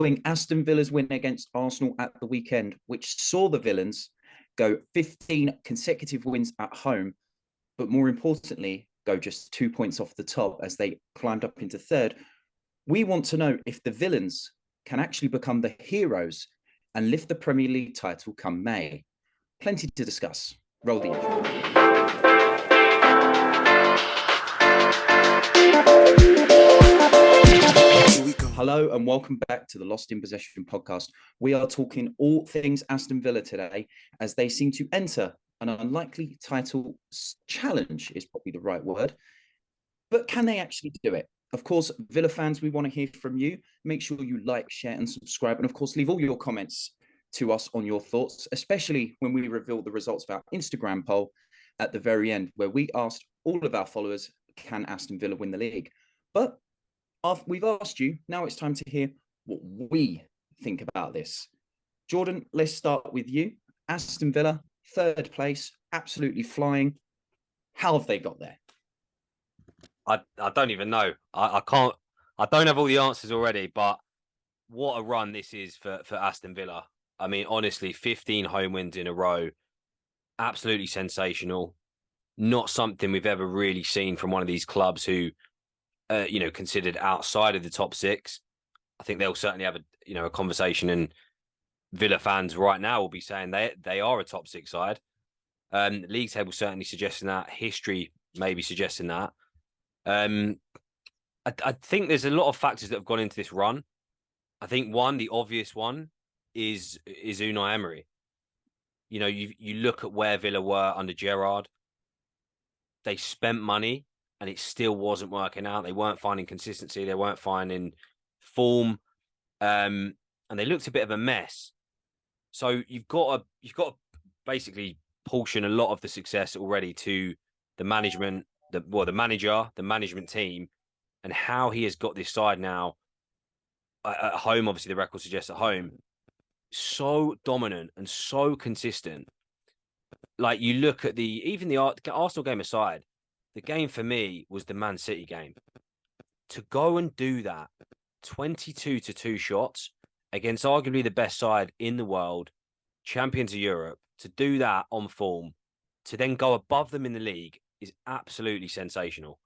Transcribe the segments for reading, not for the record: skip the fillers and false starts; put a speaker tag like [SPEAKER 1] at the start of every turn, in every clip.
[SPEAKER 1] following Aston Villa's win against Arsenal at the weekend, which saw the Villains go 15 consecutive wins at home, but more importantly, go just 2 points off the top as they climbed up into third. We want to know if the Villains can actually become the heroes and lift the Premier League title come May. Plenty to discuss. Roll the intro. Hello and welcome back to the Lost in Possession podcast. We are talking all things Aston Villa today as they seem to enter an unlikely title challenge is probably the right word. But can they actually do it? Of course, Villa fans, we want to hear from you. Make sure you like, share and subscribe. And of course, leave all your comments to us on your thoughts, especially when we reveal the results of our Instagram poll at the very end, where we asked all of our followers, can Aston Villa win the league? But we've asked you, now it's time to hear what we think about this. Jordan, let's start with you. Aston Villa, third place, absolutely flying. How have they got there?
[SPEAKER 2] I don't even know. I can't. I don't have all the answers already, but what a run this is for Aston Villa. I mean, honestly, 15 home wins in a row, absolutely sensational. Not something we've ever really seen from one of these clubs who, considered outside of the top six. I think they'll certainly have a conversation, and Villa fans right now will be saying they are a top six side. League table certainly suggesting that. History maybe suggesting that. I think there's a lot of factors that have gone into this run. I think the obvious one is Unai Emery. You know, you look at where Villa were under Gerrard. They spent money and it still wasn't working out. They weren't finding consistency. They weren't finding form, and they looked a bit of a mess. So you've got to basically portion a lot of the success already to the management, the manager, the management team, and how he has got this side now at home. Obviously, the record suggests at home, so dominant and so consistent. Like you look at even the Arsenal game aside, the game for me was the Man City game. To go and do that, 22-2 shots against arguably the best side in the world, champions of Europe, to do that on form, to then go above them in the league is absolutely sensational.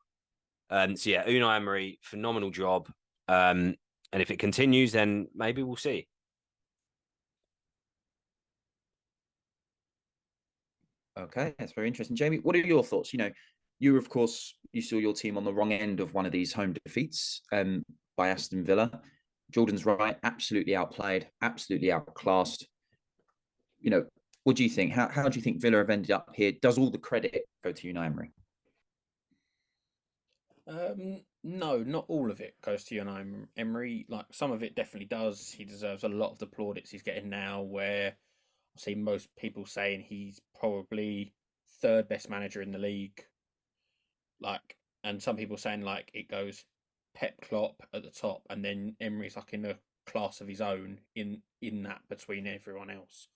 [SPEAKER 2] So yeah, Unai Emery, phenomenal job. And if it continues, then maybe we'll see.
[SPEAKER 1] Okay, that's very interesting. Jamie, what are your thoughts? You know, of course, you saw your team on the wrong end of one of these home defeats by Aston Villa. Jordan's right, absolutely outplayed, absolutely outclassed. You know, what do you think? How do you think Villa have ended up here? Does all the credit go to Unai Emery?
[SPEAKER 3] No, not all of it goes to Unai Emery. Like some of it definitely does. He deserves a lot of the plaudits he's getting now. Where I see most people saying he's probably third best manager in the league. Like, and some people saying like it goes Pep Klopp at the top, and then Emery's like in a class of his own in that between everyone else.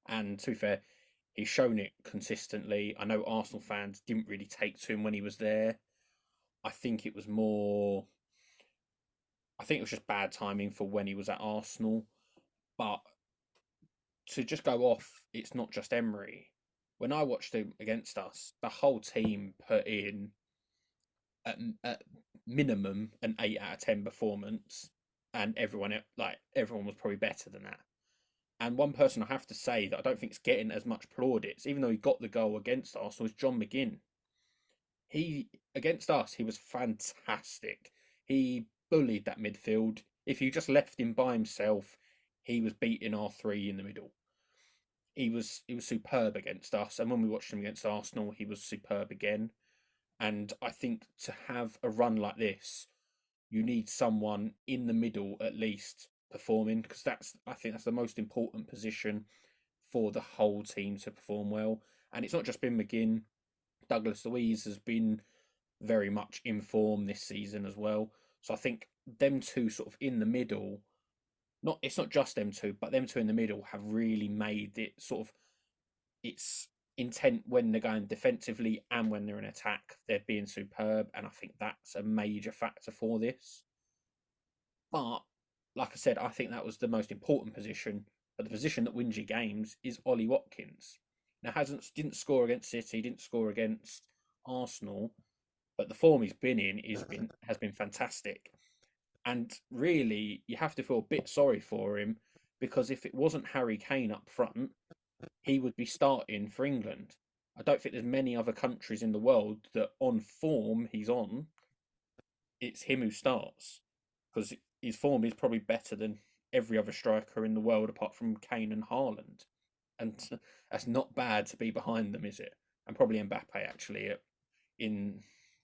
[SPEAKER 3] And to be fair, he's shown it consistently. I know Arsenal fans didn't really take to him when he was there. I think it was more. I think it was just bad timing for when he was at Arsenal. But to just go off, it's not just Emery. When I watched him against us, the whole team put in at minimum an 8 out of 10 performance, and everyone was probably better than that. And one person I have to say that I don't think is getting as much plaudits, even though he got the goal against Arsenal, is John McGinn. He against us, he was fantastic. He bullied that midfield. If you just left him by himself, he was beating our three in the middle. He was superb against us, and when we watched him against Arsenal, he was superb again. And I think to have a run like this, you need someone in the middle at least performing, because I think that's the most important position for the whole team to perform well. And it's not just been McGinn. Douglas Luiz has been very much in form this season as well. So I think them two sort of in the middle, it's not just them two, but them two in the middle have really made it sort of its intent when they're going defensively and when they're in attack. They're being superb, and I think that's a major factor for this. But like I said, I think that was the most important position. But the position that wins you games is Ollie Watkins. Now didn't score against City, didn't score against Arsenal, but the form he's been in has been fantastic. And really, you have to feel a bit sorry for him because if it wasn't Harry Kane up front, he would be starting for England. I don't think there's many other countries in the world that on form he's on, it's him who starts because his form is probably better than every other striker in the world apart from Kane and Haaland. And that's not bad to be behind them, is it? And probably Mbappe actually in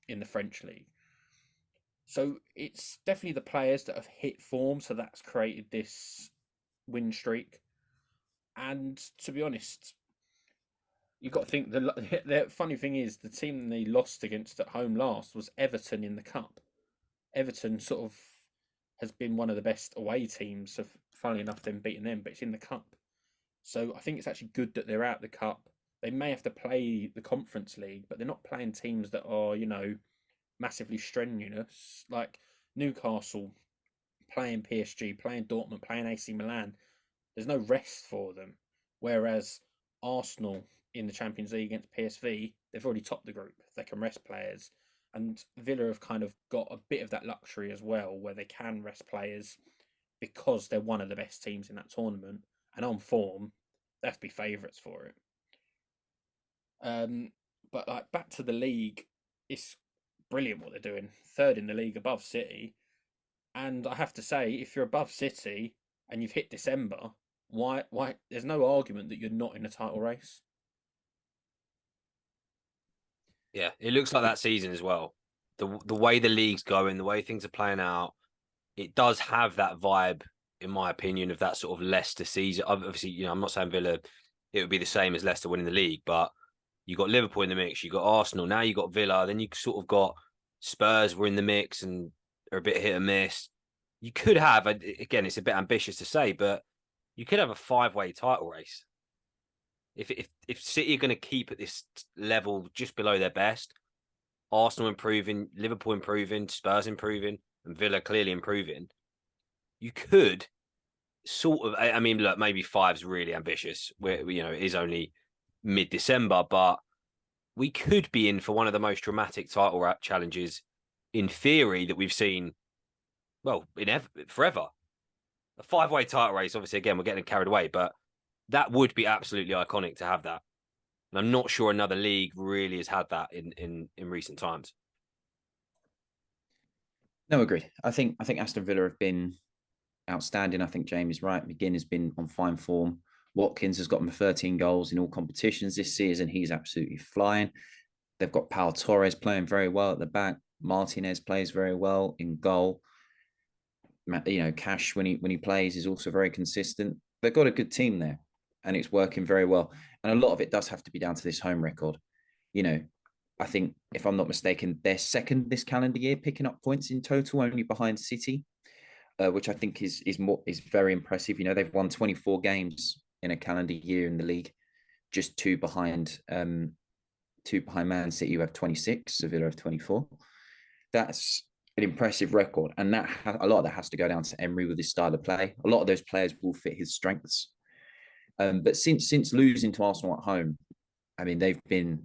[SPEAKER 3] the French league. So it's definitely the players that have hit form, so that's created this win streak. And to be honest, you've got to think the funny thing is the team they lost against at home last was Everton in the cup. Everton sort of has been one of the best away teams. So funnily enough, them beating them, but it's in the cup. So I think it's actually good that they're out the cup. They may have to play the Conference League, but they're not playing teams that are, massively strenuous. Like Newcastle playing PSG, playing Dortmund, playing AC Milan. There's no rest for them. Whereas Arsenal in the Champions League against PSV, they've already topped the group. They can rest players. And Villa have kind of got a bit of that luxury as well, where they can rest players because they're one of the best teams in that tournament. And on form, they have to be favourites for it. But like back to the league, it's brilliant what they're doing. Third in the league above City. And I have to say, if you're above City and you've hit December, why there's no argument that you're not in a title race.
[SPEAKER 2] Yeah, it looks like that season as well. The way the league's going, the way things are playing out, it does have that vibe, in my opinion, of that sort of Leicester season. Obviously, I'm not saying Villa, it would be the same as Leicester winning the league, but you got Liverpool in the mix, you got Arsenal, now you got Villa, then you sort of got Spurs were in the mix and are a bit hit and miss. You could have, again, it's a bit ambitious to say, but you could have a 5-way title race. If City are going to keep at this level just below their best, Arsenal improving, Liverpool improving, Spurs improving, and Villa clearly improving, you could sort of, I mean, look, maybe 5's really ambitious, where, it is only mid-December, but we could be in for one of the most dramatic title challenges in theory that we've seen, well, forever. A 5-way title race, obviously, again, we're getting carried away, but that would be absolutely iconic to have that. And I'm not sure another league really has had that in recent times.
[SPEAKER 1] No, agreed. I think Aston Villa have been outstanding. I think Jamie's right. McGinn has been on fine form. Watkins has gotten 13 goals in all competitions this season. He's absolutely flying. They've got Pau Torres playing very well at the back. Martinez plays very well in goal. Cash when he plays is also very consistent. They've got a good team there, and it's working very well. And a lot of it does have to be down to this home record. I think, if I'm not mistaken, they're second this calendar year, picking up points in total, only behind City, which I think is very impressive. They've won 24 games in a calendar year in the league, just two behind Man City, who have 26, Sevilla have 24. That's an impressive record, and a lot of that has to go down to Emery with his style of play. A lot of those players will fit his strengths. But since losing to Arsenal at home, I mean, they've been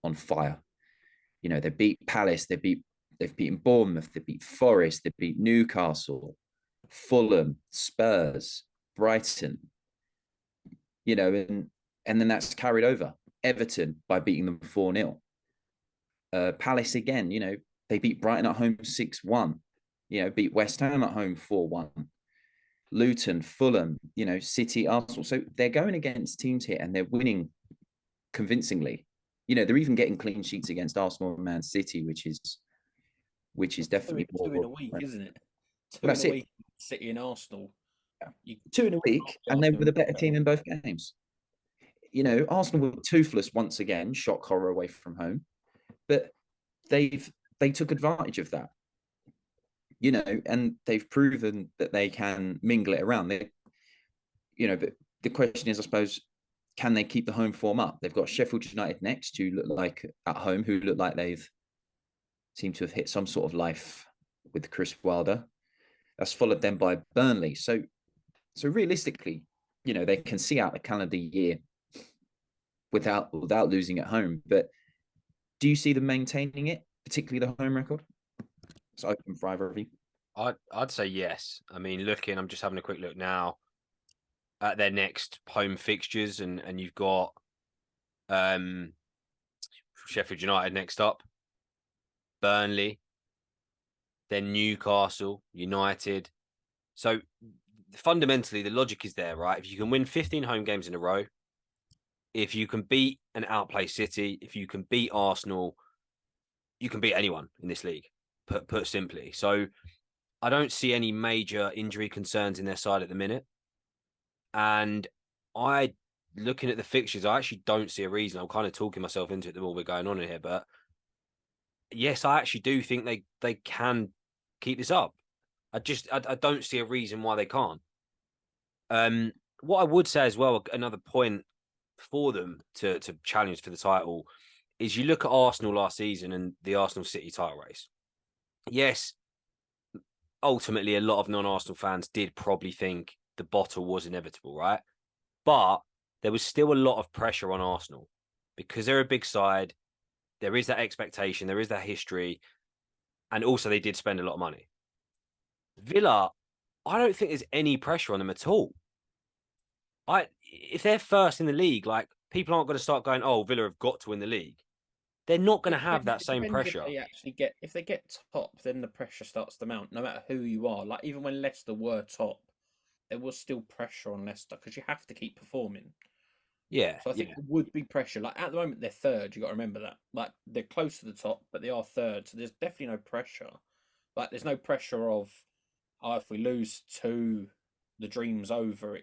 [SPEAKER 1] on fire. They beat Palace, they've beaten Bournemouth, they beat Forest, they beat Newcastle, Fulham, Spurs, Brighton. And then that's carried over. Everton by beating them 4-0. Palace again, they beat Brighton at home 6-1. Beat West Ham at home 4-1. Luton, Fulham, City, Arsenal. So they're going against teams here and they're winning convincingly. They're even getting clean sheets against Arsenal and Man City, which is definitely
[SPEAKER 3] two in a week, isn't it?
[SPEAKER 1] Two in a week,
[SPEAKER 3] City and Arsenal.
[SPEAKER 1] Yeah. 2 in a week, and they were the better team in both games. Arsenal were toothless once again, shock horror away from home, but they took advantage of that. And they've proven that they can mingle it around. But the question is, I suppose, can they keep the home form up? They've got Sheffield United next, who look like they've seemed to have hit some sort of life with Chris Wilder. That's followed then by Burnley. So realistically, they can see out the calendar year without losing at home. But do you see them maintaining it, particularly the home record? It's open for either of you.
[SPEAKER 2] I'd say yes. I mean, I'm just having a quick look now at their next home fixtures, and you've got Sheffield United next up, Burnley, then Newcastle United. So fundamentally, the logic is there, right? If you can win 15 home games in a row, if you can beat and outplay City, if you can beat Arsenal, you can beat anyone in this league, put simply. So I don't see any major injury concerns in their side at the minute. And looking at the fixtures, I actually don't see a reason. I'm kind of talking myself into it the more we're going on in here, but yes, I actually do think they can keep this up. I don't see a reason why they can't. What I would say as well, another point for them to challenge for the title is you look at Arsenal last season and the Arsenal City title race. Yes, ultimately a lot of non-Arsenal fans did probably think the bottle was inevitable, right? But there was still a lot of pressure on Arsenal because they're a big side. There is that expectation, there is that history, and also they did spend a lot of money. Villa, I don't think there's any pressure on them at all. If they're first in the league, like people aren't going to start going, "Oh, Villa have got to win the league." They're not going to have that same pressure.
[SPEAKER 3] If they get top, then the pressure starts to mount. No matter who you are, like even when Leicester were top, there was still pressure on Leicester because you have to keep performing.
[SPEAKER 2] Yeah.
[SPEAKER 3] So I think there would be pressure. Like at the moment they're third. You got to remember that. Like they're close to the top, but they are third. So there's definitely no pressure. Like there's no pressure of, oh, if we lose two, the dream's over.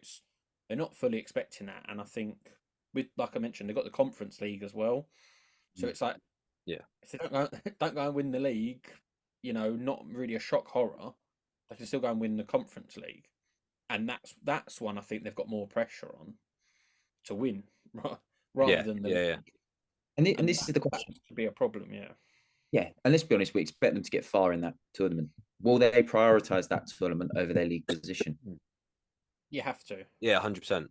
[SPEAKER 3] They're not fully expecting that. And I think with, like I mentioned, they've got the Conference League as well. So it's like,
[SPEAKER 2] yeah,
[SPEAKER 3] if they don't go and win the league, not really a shock horror. They can still go and win the Conference League, and that's one I think they've got more pressure on to win rather than the league.
[SPEAKER 1] And this is the question.
[SPEAKER 3] That could be a problem, yeah.
[SPEAKER 1] Yeah, and let's be honest, we expect them to get far in that tournament. Will they prioritise that tournament over their league position?
[SPEAKER 3] You have to.
[SPEAKER 2] Yeah, 100%.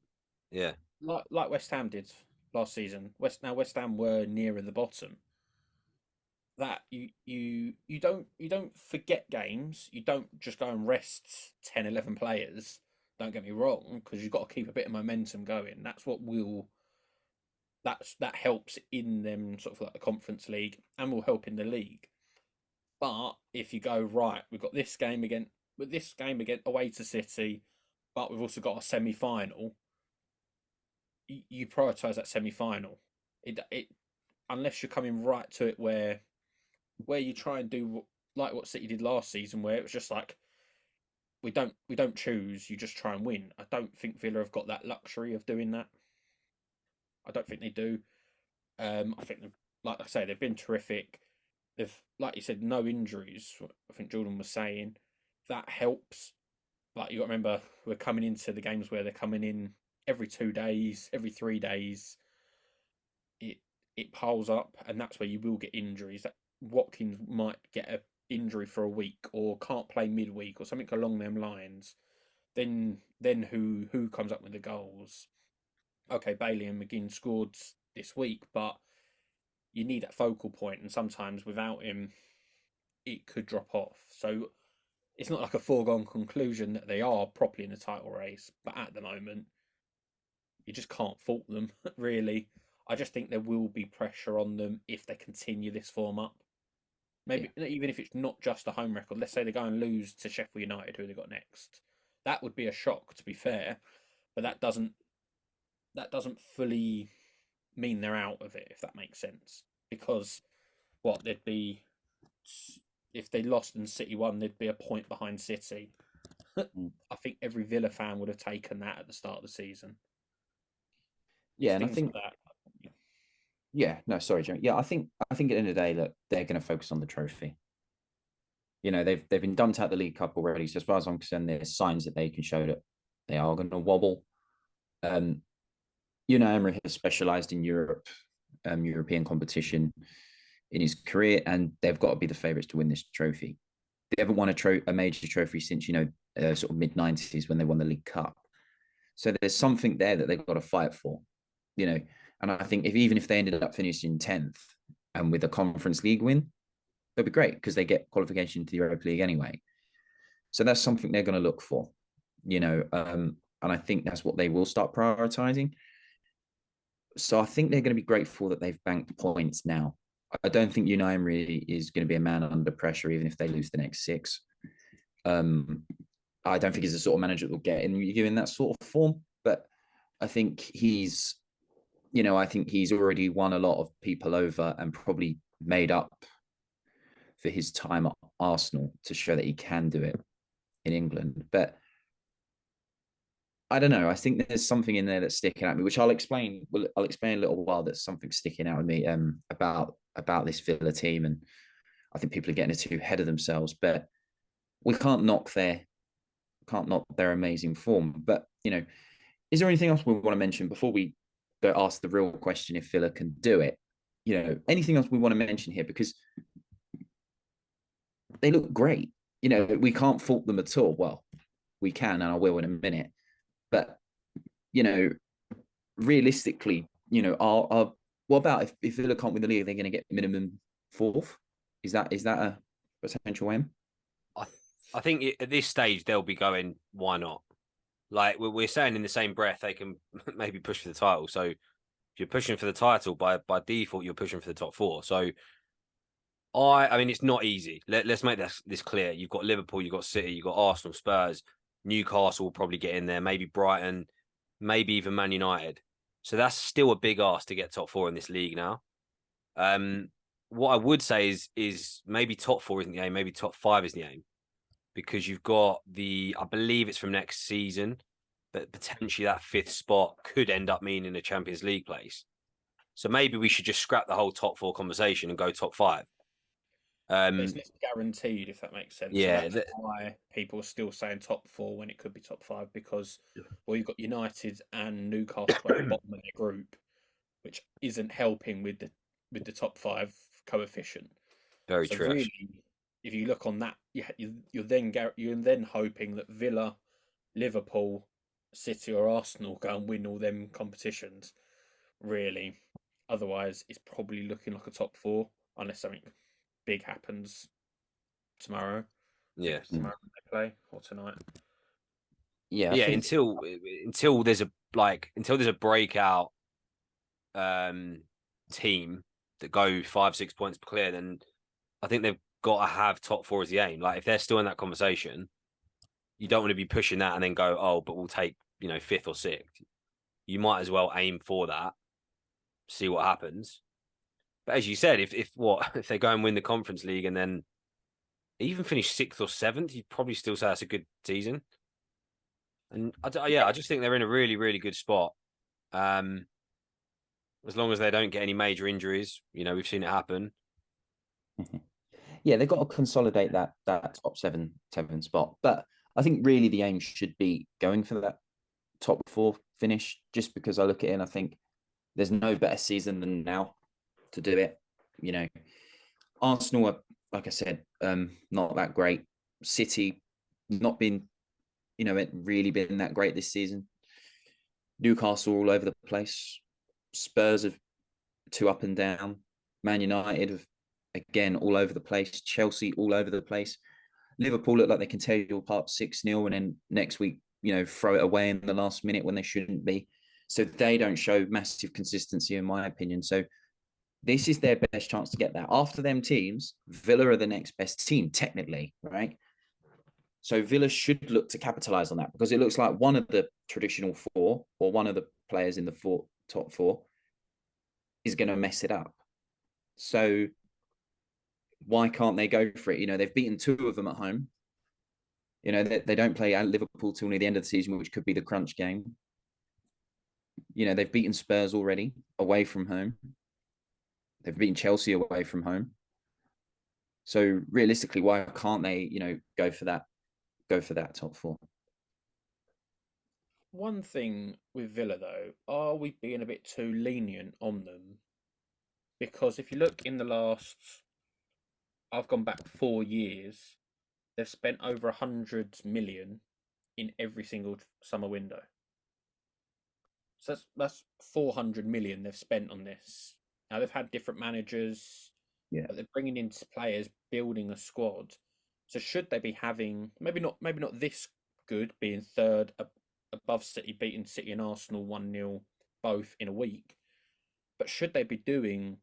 [SPEAKER 2] Yeah,
[SPEAKER 3] like West Ham did last season. West Ham were nearer the bottom. That you don't forget games. You don't just go and rest 10, 11 players. Don't get me wrong, because you've got to keep a bit of momentum going. That helps in them sort of like the Conference League and will help in the league. But if you go right, we've got this game again away to City, but we've also got a semi-final. You prioritise that semi-final. It unless you're coming right to it where you try and do like what City did last season, where it was just like we don't choose, you just try and win. I don't think Villa have got that luxury of doing that. I don't think they do. I think, like I say, they've been terrific. They've, like you said, no injuries. I think Jordan was saying that helps. Like you got to remember, we're coming into the games where they're coming in every 2 days, every 3 days. It piles up, and that's where you will get injuries. That Watkins might get an injury for a week, or can't play midweek, or something along them lines. Then who comes up with the goals? Okay, Bailey and McGinn scored this week, but you need that focal point, and sometimes without him, it could drop off. So it's not like a foregone conclusion that they are properly in the title race, but at the moment, you just can't fault them, really. I just think there will be pressure on them if they continue this form up. Maybe even if it's not just a home record. Let's say they go and lose to Sheffield United, who they got next. That would be a shock, to be fair, but that doesn't fully mean they're out of it, if that makes sense. Because they'd be, if they lost and City won, they'd be a point behind City. I think every Villa fan would have taken that at the start of the season.
[SPEAKER 1] Yeah, and I think
[SPEAKER 3] like that.
[SPEAKER 1] Yeah, no, sorry, Joe. Yeah, I think at the end of the day, look, they're going to focus on the trophy. They've been dumped out the League Cup already. So as far as I'm concerned, there's signs that they can show that they are going to wobble. Emery has specialised in Europe, European competition in his career, and they've got to be the favourites to win this trophy. They haven't won a major trophy since, sort of mid-90s when they won the League Cup. So there's something there that they've got to fight for, you know. And I think even if they ended up finishing 10th and with a Conference League win, that'd be great because they get qualification to the Europa League anyway. So that's something they're going to look for, and I think that's what they will start prioritizing. So I think they're going to be grateful that they've banked points now. I don't think Unai Emery is going to be a man under pressure, even if they lose the next 6. I don't think he's the sort of manager that will get in that sort of form, but I think he's already won a lot of people over and probably made up for his time at Arsenal to show that he can do it in England. But I don't know. I think there's something in there that's sticking at me, which I'll explain. Well, I'll explain in a little while. That's something sticking out with me about this Villa team, and I think people are getting too ahead of themselves. But we can't knock their amazing form. But is there anything else we want to mention before we go ask the real question if Villa can do it? Anything else we want to mention here, because they look great. We can't fault them at all. Well, we can, and I will in a minute. But realistically, what about if Villa can't win the league, they're going to get minimum 4th? Is that a potential aim?
[SPEAKER 2] I think at this stage they'll be going, why not? Like we're saying in the same breath, they can maybe push for the title. So if you're pushing for the title, by default, you're pushing for the top 4. So I mean, it's not easy. Let's make this clear. You've got Liverpool, you've got City, you've got Arsenal, Spurs, Newcastle will probably get in there, maybe Brighton, maybe even Man United. So that's still a big ask to get top 4 in this league now. What I would say is maybe top 4 isn't the aim, maybe top 5 is the aim. Because you've got I believe it's from next season, but potentially that 5th spot could end up meaning a Champions League place. So maybe we should just scrap the whole top 4 conversation and go top 5.
[SPEAKER 3] It's not guaranteed, if that makes sense.
[SPEAKER 2] Yeah,
[SPEAKER 3] and that's why people are still saying top 4 when it could be top 5, because you've got United and Newcastle at the bottom of their group, which isn't helping with the top 5 coefficient.
[SPEAKER 2] Very true.
[SPEAKER 3] Really, if you look on that, you're then hoping that Villa, Liverpool, City, or Arsenal go and win all them competitions. Really, otherwise it's probably looking like a top 4 unless something big happens tomorrow.
[SPEAKER 2] Yeah,
[SPEAKER 3] tomorrow they play or tonight.
[SPEAKER 1] Yeah,
[SPEAKER 2] until there's a breakout team that go 5-6 points clear, then I think they've got to have top 4 as the aim. Like if they're still in that conversation, you don't want to be pushing that and then go, oh, but we'll take 5th or 6th. You might as well aim for that, see what happens. But as you said, if they go and win the Conference League and then even finish 6th or 7th, you'd probably still say that's a good season. And I just think they're in a really, really good spot. As long as they don't get any major injuries, we've seen it happen.
[SPEAKER 1] Yeah, they've got to consolidate that top 7 spot. But I think really the aim should be going for that top 4 finish, just because I look at it and I think there's no better season than now to do it. Arsenal are, like I said, not that great. City not been, it really been that great this season. Newcastle all over the place. Spurs have 2 up and down. Man United have again all over the place. Chelsea all over the place. Liverpool look like they can tear you apart 6-0 and then next week, throw it away in the last minute when they shouldn't be. So they don't show massive consistency, in my opinion. So this is their best chance to get that. After them teams, Villa are the next best team, technically, right? So Villa should look to capitalize on that, because it looks like one of the traditional 4 or one of the players in the top 4 is going to mess it up. So why can't they go for it? They've beaten 2 of them at home. They don't play at Liverpool till near the end of the season, which could be the crunch game. They've beaten Spurs already away from home. They've beaten Chelsea away from home. So realistically, why can't they, go for that top 4?
[SPEAKER 3] One thing with Villa, though, are we being a bit too lenient on them? Because if you look in the last, I've gone back 4 years, they've spent over 100 million in every single summer window. So that's 400 million they've spent on this. Now they've had different managers,
[SPEAKER 1] Yeah.
[SPEAKER 3] but they're bringing in players, building a squad. So should they be having maybe not this good, being third above City, beating City and Arsenal 1-0 both in a week, but should they be doing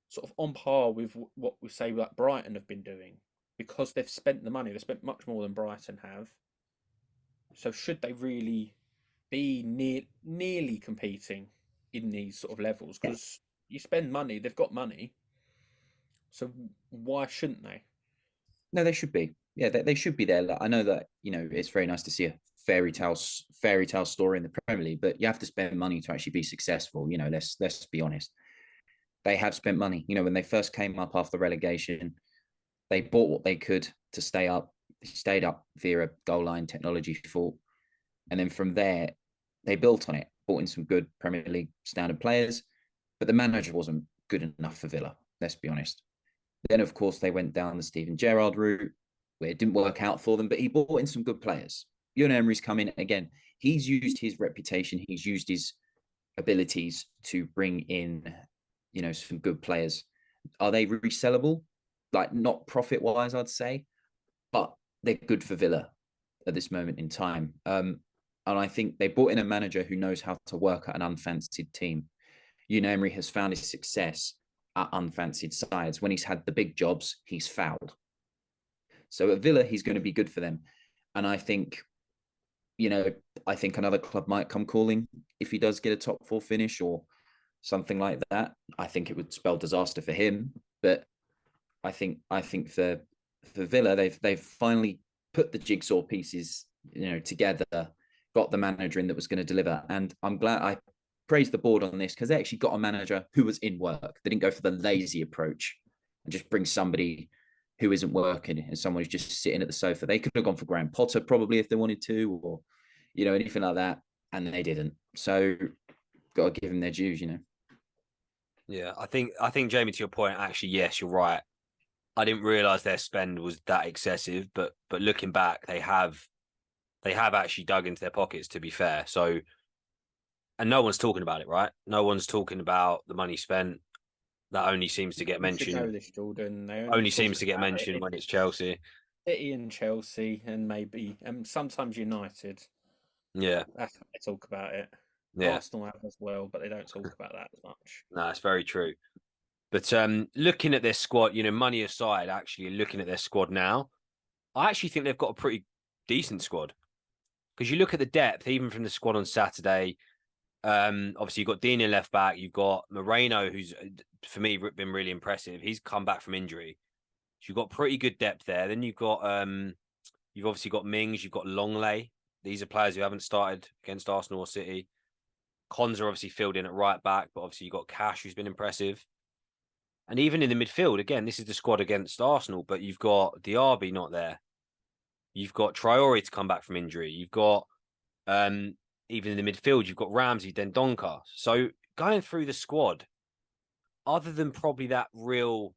[SPEAKER 3] sort of on par with what we say like Brighton have been doing, because they've spent the money, they've spent much more than Brighton have. So should they really be nearly competing in these sort of levels? Because you spend money, they've got money, so why shouldn't they?
[SPEAKER 1] No, they should be. Yeah, they should be there. Like, I know that it's very nice to see a fairy tale story in the Premier League, but you have to spend money to actually be successful. Let's be honest. They have spent money. When they first came up after relegation, they bought what they could to stay up. They stayed up via a goal line technology fault, and then from there, they built on it. Bought in some good Premier League standard players, but the manager wasn't good enough for Villa. Let's be honest. Then, of course, they went down the Steven Gerrard route, where it didn't work out for them, but he brought in some good players. Unai Emery's come in again. He's used his reputation. He's used his abilities to bring in, some good players. Are they resellable? Like, not profit-wise, I'd say, but they're good for Villa at this moment in time. And I think they brought in a manager who knows how to work at an unfancied team. Unai Emery has found his success at unfancied sides. When he's had the big jobs, he's fouled. So at Villa, he's going to be good for them. And I think another club might come calling if he does get a top four finish or something like that. I think it would spell disaster for him. But I think for Villa, they've finally put the jigsaw pieces, together, got the manager in that was going to deliver. And I'm glad I praise the board on this, because they actually got a manager who was in work. They didn't go for the lazy approach and just bring somebody who isn't working and someone who's just sitting at the sofa. They could have gone for Graham Potter probably if they wanted to, or anything like that, and they didn't. So got to give them their dues.
[SPEAKER 2] Yeah, I think Jamie, to your point, actually, yes, you're right. I didn't realize their spend was that excessive, but looking back, they have actually dug into their pockets, to be fair. So, and no one's talking about it, right? No one's talking about the money spent. That only seems to get
[SPEAKER 3] You should know
[SPEAKER 2] mentioned.
[SPEAKER 3] this, Jordan. They
[SPEAKER 2] Only
[SPEAKER 3] talk
[SPEAKER 2] seems to get
[SPEAKER 3] about
[SPEAKER 2] mentioned
[SPEAKER 3] it.
[SPEAKER 2] when it's Chelsea.
[SPEAKER 3] City and Chelsea, and maybe sometimes United.
[SPEAKER 2] Yeah,
[SPEAKER 3] That's how they talk about it.
[SPEAKER 2] yeah.
[SPEAKER 3] Arsenal have as well, but they don't talk about that as much.
[SPEAKER 2] No, that's very true. But looking at their squad, money aside, actually looking at their squad now, I actually think they've got a pretty decent squad. Because you look at the depth, even from the squad on Saturday. Obviously, you've got Dean in left back. You've got Moreno, who's for me been really impressive. He's come back from injury. So you've got pretty good depth there. Then you've obviously got Mings. You've got Longley. These are players who haven't started against Arsenal or City. Konza obviously filled in at right back, but obviously you've got Cash, who's been impressive. And even in the midfield, again, this is the squad against Arsenal, but you've got Diaby not there. You've got Traore to come back from injury. You've got even in the midfield, you've got Ramsey, then Donker. So going through the squad, other than probably that real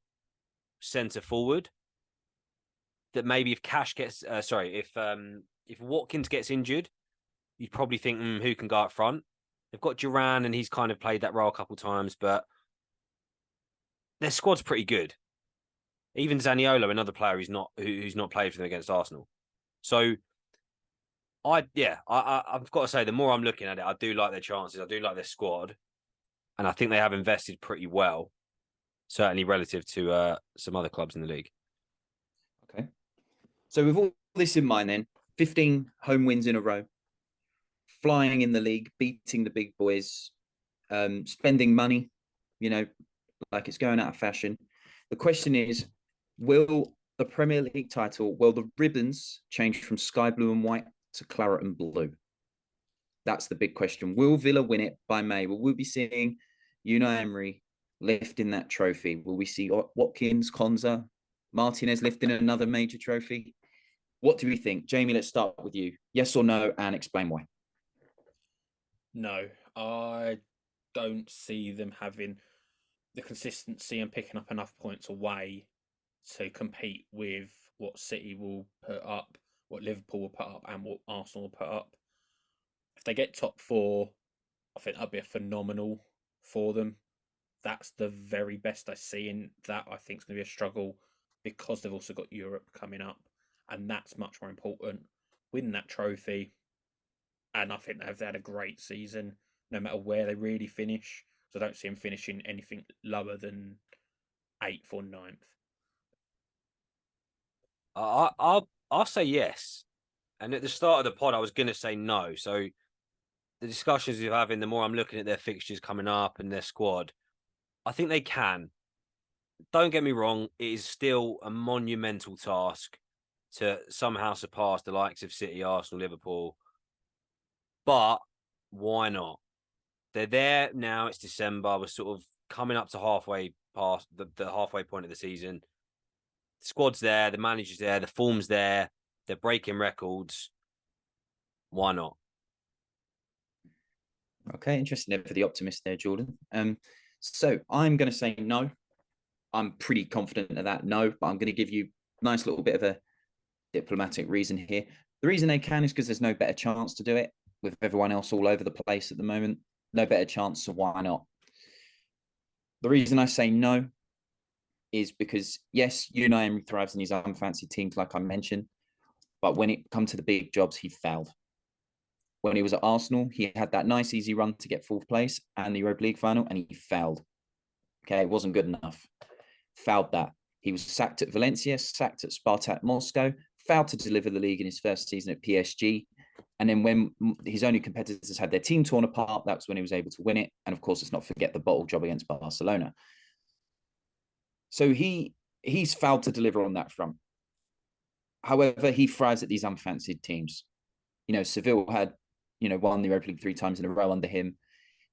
[SPEAKER 2] centre forward, that maybe if Cash gets, if Watkins gets injured, you'd probably think who can go up front. They've got Duran, and he's kind of played that role a couple of times, but their squad's pretty good. Even Zaniolo, another player who's not played for them against Arsenal. So I've got to say, the more I'm looking at it, I do like their chances. I do like their squad, and I think they have invested pretty well, certainly relative to some other clubs in the league.
[SPEAKER 1] Okay. So with all this in mind, then 15 home wins in a row, flying in the league, beating the big boys, spending money, like it's going out of fashion. The question is, will the Premier League title, will the ribbons change from sky blue and white to claret and blue? That's the big question. Will Villa win it by May? Will we be seeing Unai Emery lifting that trophy? Will we see Watkins, Konza, Martinez lifting another major trophy? What do we think? Jamie, let's start with you. Yes or no, and explain why.
[SPEAKER 3] No, I don't see them having the consistency and picking up enough points away to compete with what City will put up, what Liverpool will put up, and what Arsenal will put up. If they get top 4, I think that'd be a phenomenal for them. That's the very best I see in that. I think it's going to be a struggle because they've also got Europe coming up, and that's much more important. Win that trophy, and I think they've had a great season, no matter where they really finish. So I don't see them finishing anything lower than 8th or 9th.
[SPEAKER 2] I'll say yes. And at the start of the pod, I was going to say no. So the discussions you're having, the more I'm looking at their fixtures coming up and their squad, I think they can. Don't get me wrong, it is still a monumental task to somehow surpass the likes of City, Arsenal, Liverpool. But why not? They're there now. It's December. We're sort of coming up to halfway past the halfway point of the season. The squad's there. The manager's there. The form's there. They're breaking records. Why not?
[SPEAKER 1] Okay, interesting for the optimist there, Jordan. So I'm going to say no. I'm pretty confident of that no, but I'm going to give you a nice little bit of a diplomatic reason here. The reason they can is because there's no better chance to do it with everyone else all over the place at the moment. No better chance, so why not? The reason I say no is because, yes, Unai Emery thrives in his unfancied teams, like I mentioned, but when it comes to the big jobs, he failed. When he was at Arsenal, he had that nice, easy run to get 4th place and the Europa League final, and he failed. Okay, it wasn't good enough. Failed that. He was sacked at Valencia, sacked at Spartak Moscow, failed to deliver the league in his first season at PSG. And then when his only competitors had their team torn apart, that's when he was able to win it. And of course, let's not forget the bottle job against Barcelona. So he's failed to deliver on that front. However, he thrives at these unfancied teams. Seville had, won the Europa League 3 times in a row under him,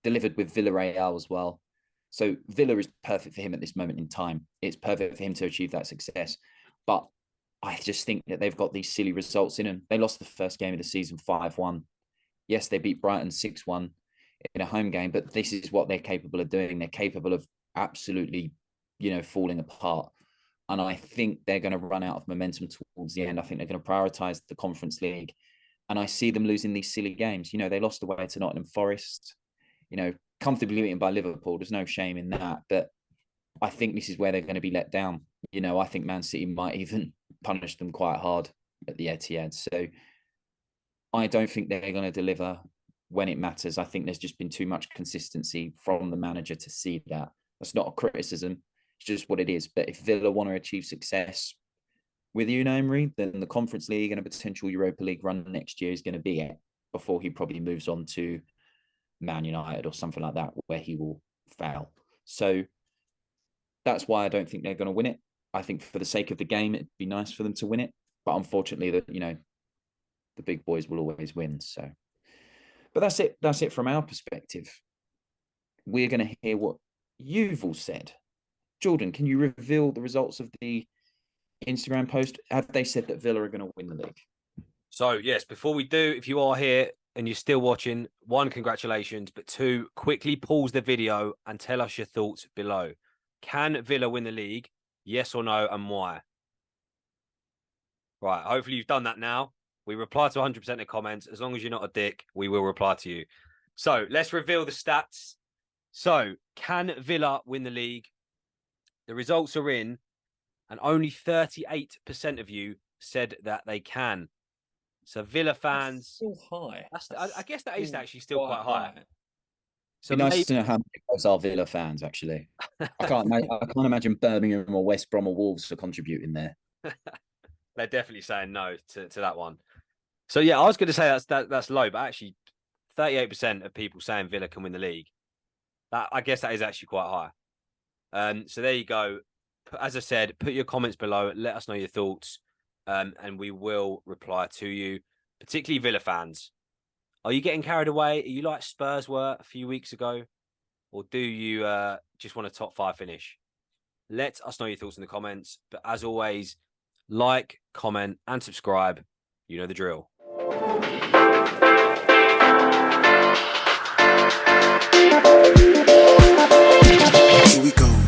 [SPEAKER 1] delivered with Villarreal as well. So Villa is perfect for him at this moment in time. It's perfect for him to achieve that success. But I just think that they've got these silly results in them. They lost the first game of the season 5-1. Yes, they beat Brighton 6-1 in a home game, but this is what they're capable of doing. They're capable of absolutely, falling apart. And I think they're going to run out of momentum towards the end. I think they're going to prioritise the Conference League. And I see them losing these silly games. They lost away to Nottingham Forest, comfortably beaten by Liverpool. There's no shame in that. But I think this is where they're going to be let down. I think Man City might even punish them quite hard at the Etihad. So I don't think they're going to deliver when it matters. I think there's just been too much consistency from the manager to see that. That's not a criticism. It's just what it is. But if Villa want to achieve success with Unai Emery, then the Conference League and a potential Europa League run next year is going to be it before he probably moves on to Man United or something like that, where he will fail. So that's why I don't think they're going to win it. I think for the sake of the game, it'd be nice for them to win it. But unfortunately, the big boys will always win. So, but that's it. That's it from our perspective. We're going to hear what you've all said. Jordan, can you reveal the results of the Instagram post? Have they said that Villa are going to win the league?
[SPEAKER 2] So, yes, before we do, if you are here and you're still watching, 1, congratulations, but 2, quickly pause the video and tell us your thoughts below. Can Villa win the league? Yes or no, and why? Right, hopefully you've done that now. We reply to 100% of the comments. As long as you're not a dick, we will reply to you. So, let's reveal the stats. So, can Villa win the league? The results are in, and only 38% of you said that they can. So Villa fans,
[SPEAKER 3] that's still high.
[SPEAKER 2] I guess that is actually still quite high.
[SPEAKER 1] So it'd be nice to know how many of us are Villa fans. Actually, I can't imagine Birmingham or West Brom or Wolves are contributing there.
[SPEAKER 2] They're definitely saying no to that one. So yeah, I was going to say that's low, but actually, 38% of people saying Villa can win the league. I guess that is actually quite high. So there you go. As I said, put your comments below. Let us know your thoughts, and we will reply to you, particularly Villa fans. Are you getting carried away? Are you like Spurs were a few weeks ago? Or do you just want a top 5 finish? Let us know your thoughts in the comments. But as always, like, comment, and subscribe. You know the drill.
[SPEAKER 4] Here we go.